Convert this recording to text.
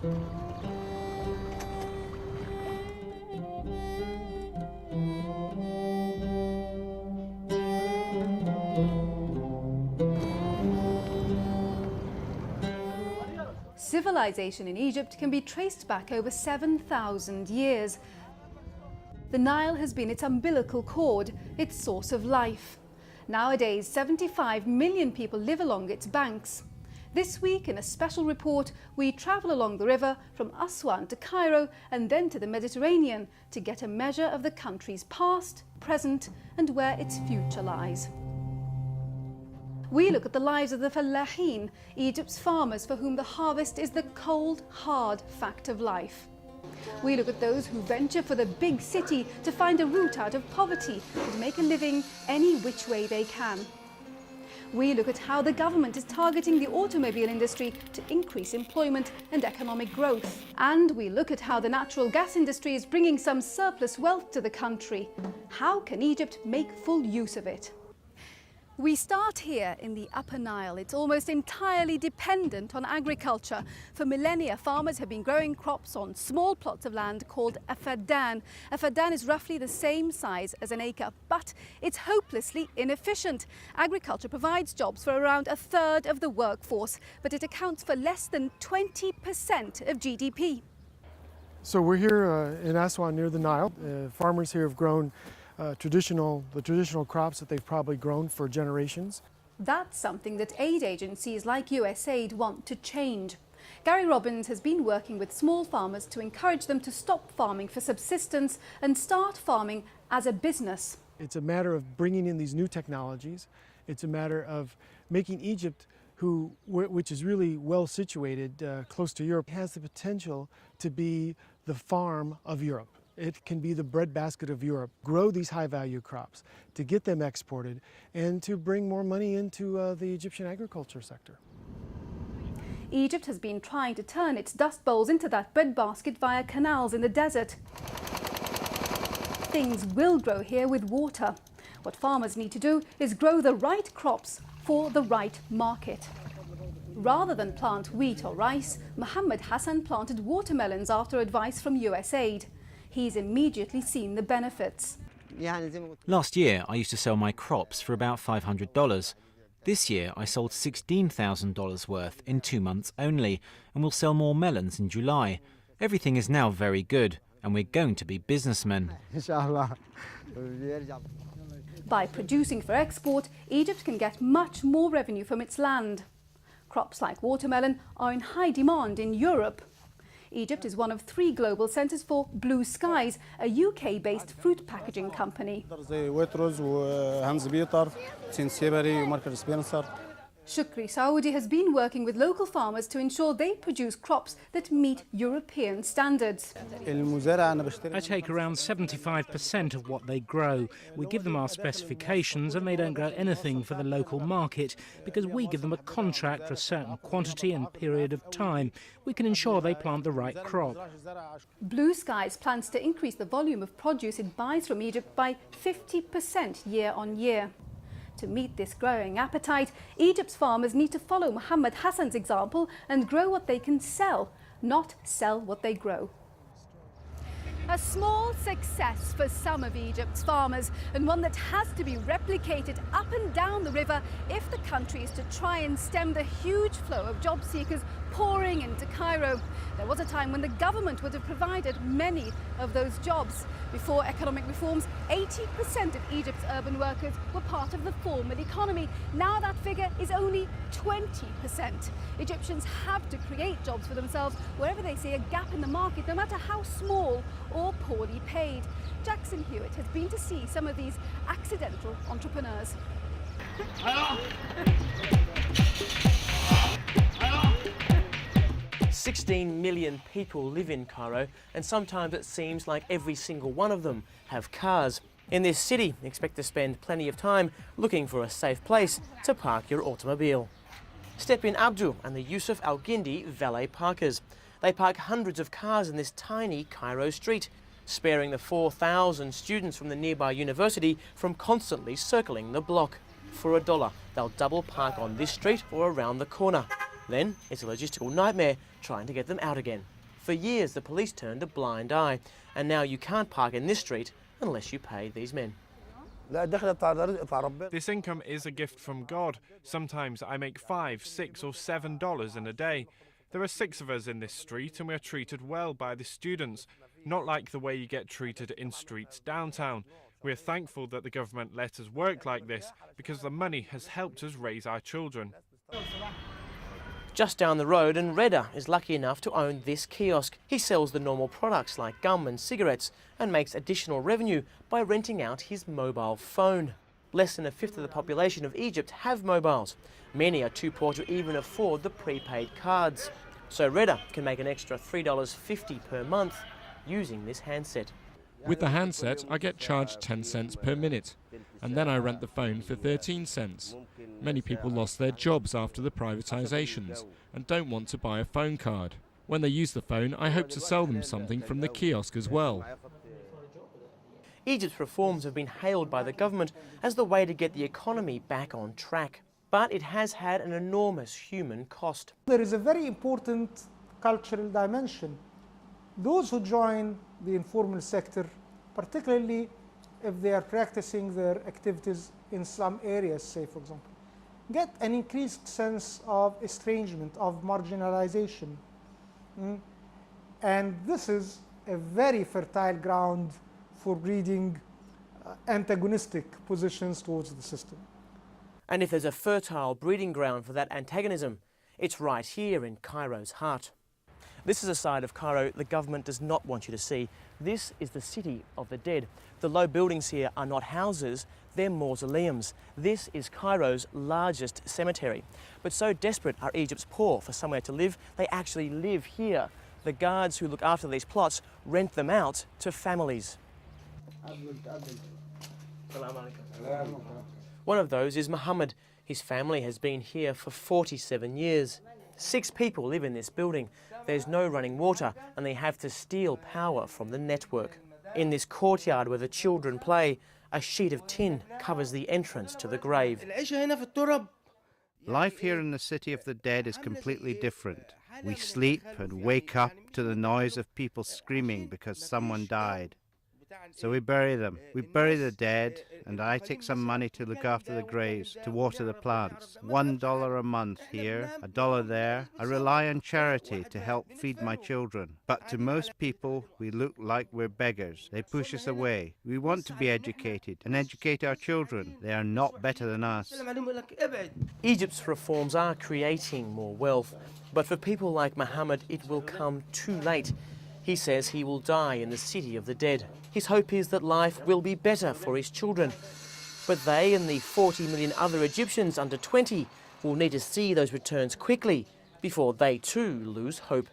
Civilization in Egypt can be traced back over 7,000 years. The Nile has been its umbilical cord, its source of life. Nowadays, 75 million people live along its banks. This week, in a special report, we travel along the river from Aswan to Cairo and then to the Mediterranean to get a measure of the country's past, present, and where its future lies. We look at the lives of the Fallahin, Egypt's farmers for whom the harvest is the cold, hard fact of life. We look at those who venture for the big city to find a route out of poverty and make a living any which way they can. We look at how the government is targeting the automobile industry to increase employment and economic growth. And we look at how the natural gas industry is bringing some surplus wealth to the country. How can Egypt make full use of it? We start here in the Upper Nile. It's almost entirely dependent on agriculture. For millennia, farmers have been growing crops on small plots of land called a fadan. A fadan is roughly the same size as an acre, but it's hopelessly inefficient. Agriculture provides jobs for around a third of the workforce, but it accounts for less than 20% of GDP. So we're here in Aswan near the Nile. Farmers here have grown the traditional crops that they've probably grown for generations. That's something that aid agencies like USAID want to change. Gary Robbins has been working with small farmers to encourage them to stop farming for subsistence and start farming as a business. It's a matter of bringing in these new technologies. It's a matter of making Egypt, which is really well situated close to Europe, has the potential to be the farm of Europe. It can be the breadbasket of Europe. Grow these high-value crops, to get them exported, and to bring more money into the Egyptian agriculture sector. Egypt has been trying to turn its dust bowls into that breadbasket via canals in the desert. Things will grow here with water. What farmers need to do is grow the right crops for the right market. Rather than plant wheat or rice, Mohammed Hassan planted watermelons after advice from USAID. He's immediately seen the benefits. Last year, I used to sell my crops for about $500. This year, I sold $16,000 worth in 2 months only, and will sell more melons in July. Everything is now very good, and we're going to be businessmen. By producing for export, Egypt can get much more revenue from its land. Crops like watermelon are in high demand in Europe. Egypt is one of 3 global centres for Blue Skies, a UK-based fruit packaging company. Shukri Saudi has been working with local farmers to ensure they produce crops that meet European standards. I take around 75% of what they grow. We give them our specifications and they don't grow anything for the local market because we give them a contract for a certain quantity and period of time. We can ensure they plant the right crop. Blue Skies plans to increase the volume of produce it buys from Egypt by 50% year on year. To meet this growing appetite, Egypt's farmers need to follow Mohammed Hassan's example and grow what they can sell, not sell what they grow. A small success for some of Egypt's farmers, and one that has to be replicated up and down the river if the country is to try and stem the huge flow of job seekers pouring into Cairo. There was a time when the government would have provided many of those jobs. Before economic reforms, 80% of Egypt's urban workers were part of the formal economy. Now that figure is only 20%. Egyptians have to create jobs for themselves wherever they see a gap in the market, no matter how small or poorly paid. Jackson Hewitt has been to see some of these accidental entrepreneurs. 16 million people live in Cairo, and sometimes it seems like every single one of them have cars. In this city, expect to spend plenty of time looking for a safe place to park your automobile. Step in Abdul and the Yusuf Al Gindi valet parkers. They park hundreds of cars in this tiny Cairo street, sparing the 4,000 students from the nearby university from constantly circling the block. For $1, they'll double park on this street or around the corner. Then it's a logistical nightmare trying to get them out again. For years, the police turned a blind eye, and now you can't park in this street unless you pay these men. This income is a gift from God. Sometimes I make $5, $6 or $7 in a day. There are 6 of us in this street and we are treated well by the students, not like the way you get treated in streets downtown. We are thankful that the government let us work like this because the money has helped us raise our children. Just down the road, and Reda is lucky enough to own this kiosk. He sells the normal products like gum and cigarettes and makes additional revenue by renting out his mobile phone. Less than a fifth of the population of Egypt have mobiles. Many are too poor to even afford the prepaid cards. So Reda can make an extra $3.50 per month using this handset. With the handset, I get charged 10 cents per minute, and then I rent the phone for 13 cents. Many people lost their jobs after the privatisations and don't want to buy a phone card. When they use the phone, I hope to sell them something from the kiosk as well. Egypt's reforms have been hailed by the government as the way to get the economy back on track. But it has had an enormous human cost. There is a very important cultural dimension. Those who join the informal sector, particularly if they are practicing their activities in some areas, say for example, get an increased sense of estrangement, of marginalization. And this is a very fertile ground for breeding antagonistic positions towards the system. And if there's a fertile breeding ground for that antagonism, it's right here in Cairo's heart. This is a side of Cairo the government does not want you to see. This is the city of the dead. The low buildings here are not houses, they're mausoleums. This is Cairo's largest cemetery. But so desperate are Egypt's poor for somewhere to live, they actually live here. The guards who look after these plots rent them out to families. One of those is Muhammad. His family has been here for 47 years. 6 people live in this building. There's no running water and they have to steal power from the network. In this courtyard where the children play, a sheet of tin covers the entrance to the grave. Life here in the city of the dead is completely different. We sleep and wake up to the noise of people screaming because someone died. So we bury them. We bury the dead, and I take some money to look after the graves, to water the plants. $1 a month here, $1 there. I rely on charity to help feed my children. But to most people, we look like we're beggars. They push us away. We want to be educated and educate our children. They are not better than us. Egypt's reforms are creating more wealth, but for people like Muhammad, it will come too late. He says he will die in the city of the dead. His hope is that life will be better for his children. But they and the 40 million other Egyptians under 20 will need to see those returns quickly before they too lose hope.